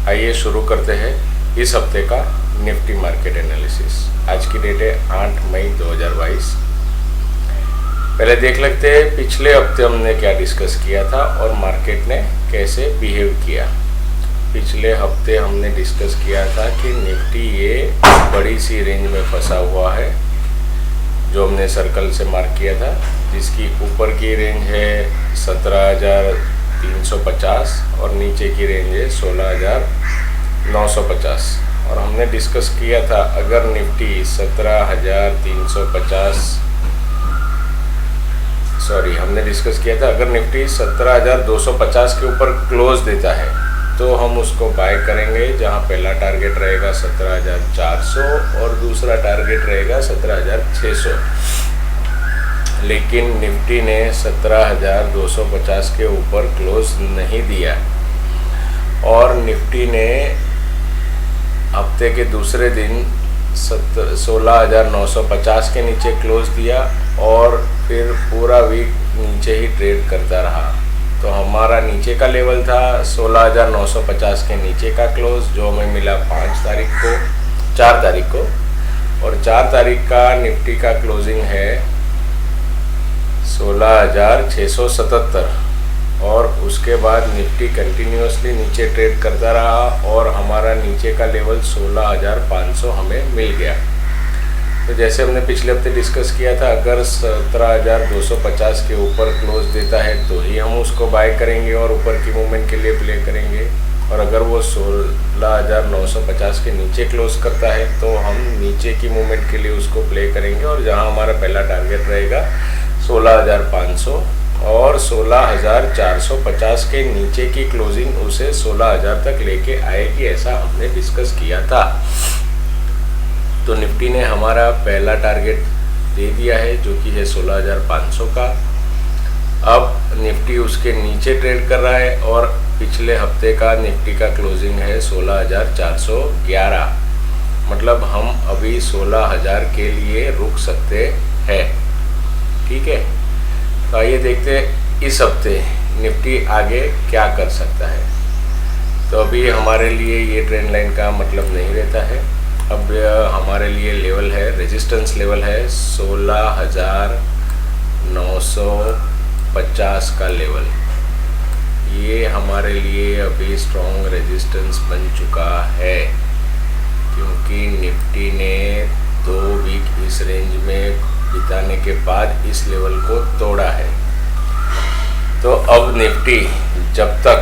आइए शुरू करते हैं इस हफ्ते का निफ्टी मार्केट एनालिसिस। आज की डेट है 8 मई 2022। पहले देख लेते हैं पिछले हफ्ते हमने क्या डिस्कस किया था और मार्केट ने कैसे बिहेव किया। पिछले हफ्ते हमने डिस्कस किया था कि निफ्टी ये बड़ी सी रेंज में फंसा हुआ है जो हमने सर्कल से मार्क किया था, जिसकी ऊपर की रेंज है 17,350 और नीचे की रेंज है 16,950। और हमने डिस्कस किया था अगर निफ्टी 17,250 के ऊपर क्लोज देता है तो हम उसको बाय करेंगे, जहां पहला टारगेट रहेगा 17,400 और दूसरा टारगेट रहेगा 17,600। लेकिन निफ्टी ने 17,250 के ऊपर क्लोज नहीं दिया और निफ्टी ने हफ्ते के दूसरे दिन 16,950 के नीचे क्लोज दिया और फिर पूरा वीक नीचे ही ट्रेड करता रहा। तो हमारा नीचे का लेवल था 16,950 के नीचे का क्लोज, जो हमें मिला 4 तारीख को और 4 तारीख का निफ्टी का क्लोजिंग है 16,677 और उसके बाद निफ्टी कंटिन्यूसली नीचे ट्रेड करता रहा और हमारा नीचे का लेवल 16,500 हमें मिल गया। तो जैसे हमने पिछले हफ्ते डिस्कस किया था, अगर 17,250 के ऊपर क्लोज देता है तो ही हम उसको बाय करेंगे और ऊपर की मूवमेंट के लिए प्ले करेंगे, और अगर वो 16,950 के नीचे क्लोज करता है तो हम नीचे की मूवमेंट के लिए उसको प्ले करेंगे, और जहां हमारा पहला टारगेट रहेगा 16,500 और 16,450 के नीचे की क्लोजिंग उसे 16,000 तक लेके आएगी, ऐसा हमने डिस्कस किया था। तो निफ्टी ने हमारा पहला टारगेट दे दिया है जो कि है 16,500 का। अब निफ्टी उसके नीचे ट्रेड कर रहा है और पिछले हफ्ते का निफ्टी का क्लोजिंग है 16,411, मतलब हम अभी 16,000 के लिए रुक सकते हैं। ठीक है, तो आइए देखते हैं इस हफ्ते निफ्टी आगे क्या कर सकता है। तो अभी हमारे लिए ये ट्रेंड लाइन का मतलब नहीं रहता है। अब हमारे लिए लेवल है, रेजिस्टेंस लेवल है 16,950 का लेवल। ये हमारे लिए अभी स्ट्रॉन्ग रेजिस्टेंस बन चुका है क्योंकि निफ्टी ने 2 वीक इस रेंज में बिताने के बाद इस लेवल को तोड़ा है। तो अब निफ्टी जब तक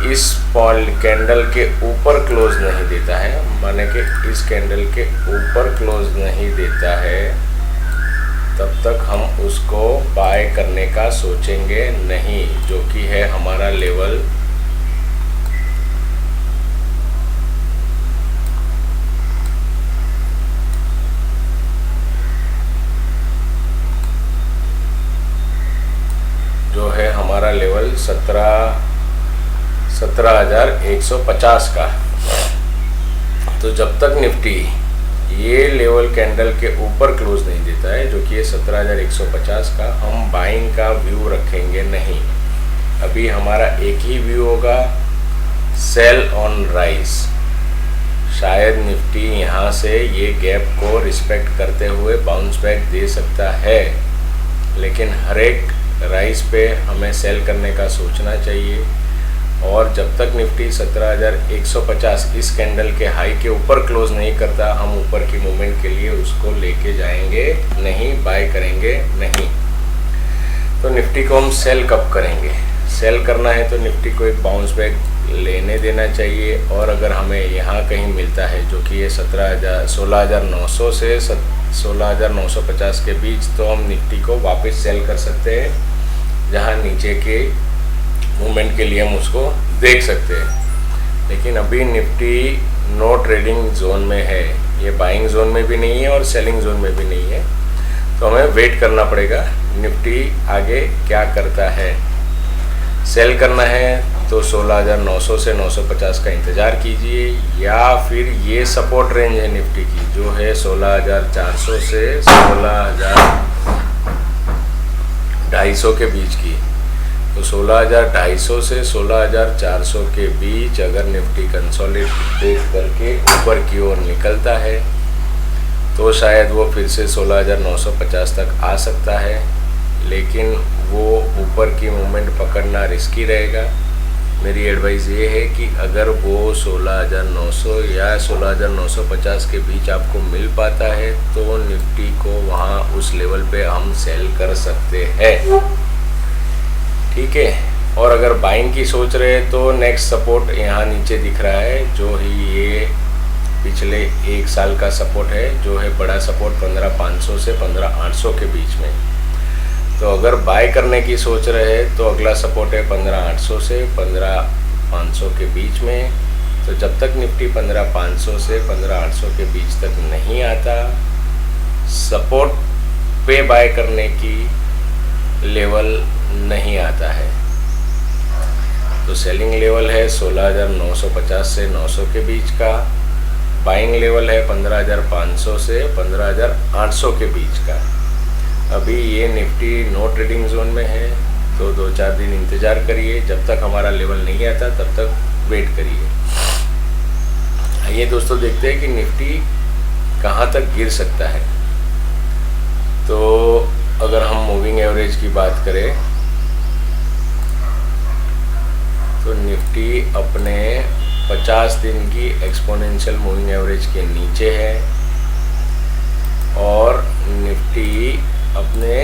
इस कैंडल के ऊपर क्लोज नहीं देता है, माने कि इस कैंडल के ऊपर क्लोज नहीं देता है, तब तक हम उसको बाय करने का सोचेंगे नहीं, जो कि है हमारा लेवल 17,150 का। तो जब तक निफ्टी ये लेवल कैंडल के ऊपर क्लोज नहीं देता है, जो कि ये 17,150 का, हम बाइंग का व्यू रखेंगे नहीं। अभी हमारा एक ही व्यू होगा, सेल ऑन राइज। शायद निफ्टी यहाँ से ये गैप को रिस्पेक्ट करते हुए बाउंस बैक दे सकता है, लेकिन हर एक राइज पे हमें सेल करने का सोचना चाहिए। और जब तक निफ्टी 17,150 इस कैंडल के हाई के ऊपर क्लोज नहीं करता, हम ऊपर की मूवमेंट के लिए उसको लेके जाएंगे नहीं, बाय करेंगे नहीं। तो निफ्टी को हम सेल कब करेंगे? सेल करना है तो निफ्टी को एक बाउंस बैक लेने देना चाहिए, और अगर हमें यहाँ कहीं मिलता है जो कि ये 16,900 से 16,950 के बीच, तो हम निफ्टी को वापस सेल कर सकते हैं, जहाँ नीचे के मूवमेंट के लिए हम उसको देख सकते हैं। लेकिन अभी निफ्टी नो ट्रेडिंग जोन में है, ये बाइंग जोन में भी नहीं है और सेलिंग जोन में भी नहीं है, तो हमें वेट करना पड़ेगा निफ्टी आगे क्या करता है। सेल करना है तो 16,900 से 950 का इंतज़ार कीजिए, या फिर ये सपोर्ट रेंज है निफ्टी की जो है 16,400 से 16,250 के बीच की, तो 16,250 से 16,400 के बीच अगर निफ्टी कंसोलिडेट करके ऊपर की ओर निकलता है तो शायद वो फिर से 16,950 तक आ सकता है, लेकिन वो ऊपर की मूवमेंट पकड़ना रिस्की रहेगा। मेरी एडवाइस ये है कि अगर वो 16,900 या 16,950 के बीच आपको मिल पाता है तो निफ्टी को वहाँ उस लेवल पे हम सेल कर सकते हैं, ठीक है। और अगर बाइंग की सोच रहे हैं तो नेक्स्ट सपोर्ट यहाँ नीचे दिख रहा है, जो ही ये पिछले एक साल का सपोर्ट है, जो है बड़ा सपोर्ट 15,500 से 15,800 के बीच में। तो अगर बाय करने की सोच रहे हैं तो अगला सपोर्ट है 15,800 से 15,500 के बीच में। तो जब तक निफ्टी 15,500 से 15,800 के बीच तक नहीं आता, सपोर्ट पे बाय करने की लेवल नहीं आता है। तो सेलिंग लेवल है 16,950 से 900 के बीच का, बाइंग लेवल है 15,500 से 15,800 के बीच का। अभी ये निफ्टी नो ट्रेडिंग जोन में है, तो 2-4 दिन इंतज़ार करिए, जब तक हमारा लेवल नहीं आता तब तक वेट करिए। आइए दोस्तों देखते हैं कि निफ्टी कहाँ तक गिर सकता है। तो अगर हम मूविंग एवरेज की बात करें तो निफ्टी अपने 50 दिन की एक्सपोनेंशियल मूविंग एवरेज के नीचे है और निफ्टी अपने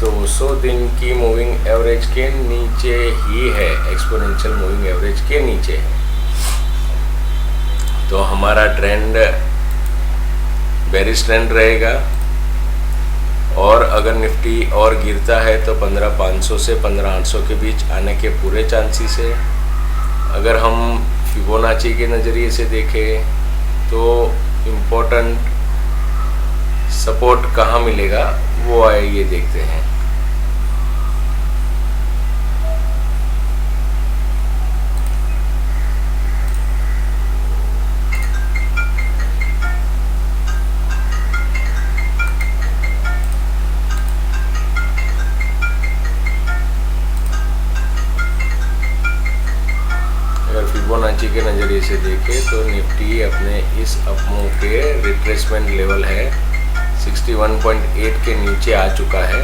200 दिन की मूविंग एवरेज के नीचे ही है, एक्सपोनेंशियल मूविंग एवरेज के नीचे है। तो हमारा ट्रेंड बेरिश ट्रेंड रहेगा और अगर निफ्टी और गिरता है तो 15,500 से 15,800 के बीच आने के पूरे चांसेस है। अगर हम फिबोनाची के नज़रिए से देखें तो इम्पोर्टेंट सपोर्ट कहाँ मिलेगा वो आइए देखते हैं। अगर फिबोनाची के नज़रिए से देखें तो निफ्टी अपने इस अपमूव के रिट्रेसमेंट लेवल है 61.8 के नीचे आ चुका है।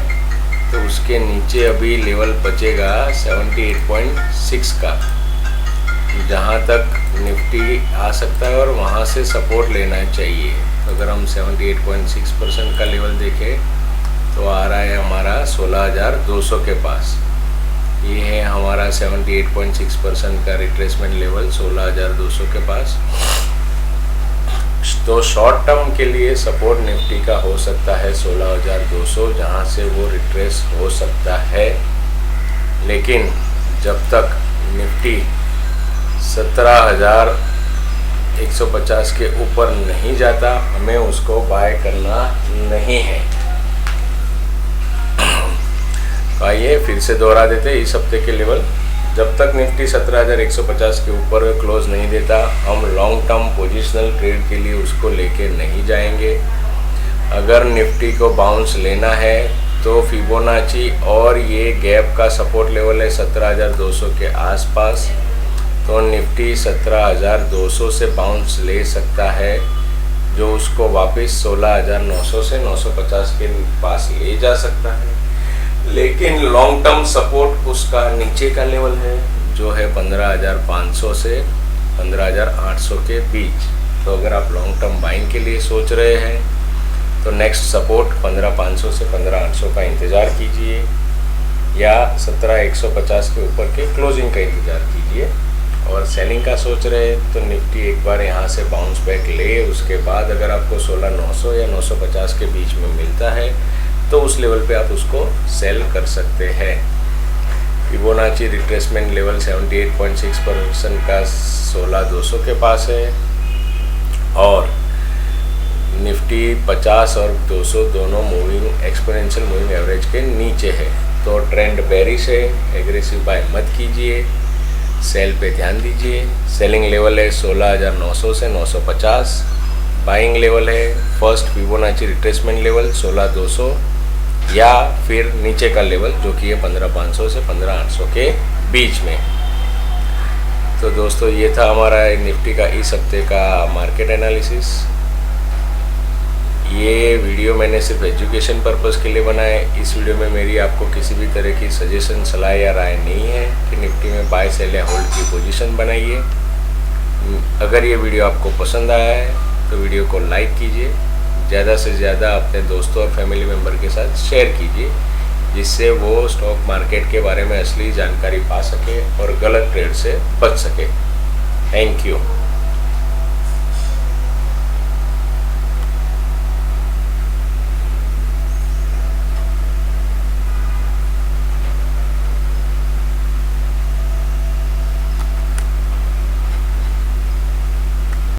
तो उसके नीचे अभी लेवल बचेगा 78.6 का, जहां तक निफ्टी आ सकता है और वहां से सपोर्ट लेना चाहिए। तो अगर हम 78.6% का लेवल देखें तो आ रहा है हमारा 16,200 के पास। ये है हमारा 78.6% का रिट्रेसमेंट लेवल 16,200 के पास। तो शॉर्ट टर्म के लिए सपोर्ट निफ्टी का हो सकता है 16,200, जहां से वो रिट्रेस हो सकता है। लेकिन जब तक निफ्टी 17,150 के ऊपर नहीं जाता हमें उसको बाय करना नहीं है। आइए फिर से दोहरा देते हैं इस हफ्ते के लेवल। जब तक निफ्टी 17,150 के ऊपर क्लोज नहीं देता हम लॉन्ग टर्म पोजिशनल ट्रेड के लिए उसको लेके नहीं जाएंगे। अगर निफ्टी को बाउंस लेना है तो फिबोनाची और ये गैप का सपोर्ट लेवल है 17,200 के आसपास। तो निफ्टी 17,200 से बाउंस ले सकता है, जो उसको वापस 16,900 से 950 के पास ले जा सकता है। लेकिन लॉन्ग टर्म सपोर्ट उसका नीचे का लेवल है, जो है 15,500 से 15,800 के बीच। तो अगर आप लॉन्ग टर्म बाइंग के लिए सोच रहे हैं तो नेक्स्ट सपोर्ट 15,500 से 15,800 का इंतज़ार कीजिए या 17,150 के ऊपर के क्लोजिंग का इंतज़ार कीजिए। और सेलिंग का सोच रहे हैं तो निफ्टी एक बार यहाँ से बाउंस बैक ले, उसके बाद अगर आपको 16,900 या 950 के बीच में मिलता है तो उस लेवल पे आप उसको सेल कर सकते हैं। फिबोनाची रिट्रेसमेंट लेवल 78.6% का 16,200 के पास है और निफ्टी 50 और 200 दोनों मूविंग एक्सपोनेंशियल मूविंग एवरेज के नीचे है। तो ट्रेंड बेरिश है, एग्रेसिव बाय मत कीजिए, सेल पे ध्यान दीजिए। सेलिंग लेवल है 16,900 से 950, बाइंग लेवल है फर्स्ट फिबोनाची रिट्रेसमेंट लेवल 16,200 या फिर नीचे का लेवल जो कि है 15,500 से 15,800 के बीच में। तो दोस्तों ये था हमारा निफ्टी का इस हफ्ते का मार्केट एनालिसिस। ये वीडियो मैंने सिर्फ एजुकेशन पर्पज़ के लिए बनाया है। इस वीडियो में मेरी आपको किसी भी तरह की सजेशन, सलाह या राय नहीं है कि निफ्टी में बाय, सेल या होल्ड की पोजीशन बनाइए। अगर ये वीडियो आपको पसंद आया है तो वीडियो को लाइक कीजिए, ज़्यादा से ज़्यादा अपने दोस्तों और फैमिली मेम्बर के साथ शेयर कीजिए, जिससे वो स्टॉक मार्केट के बारे में असली जानकारी पा सके और गलत ट्रेड से बच सके। Thank you.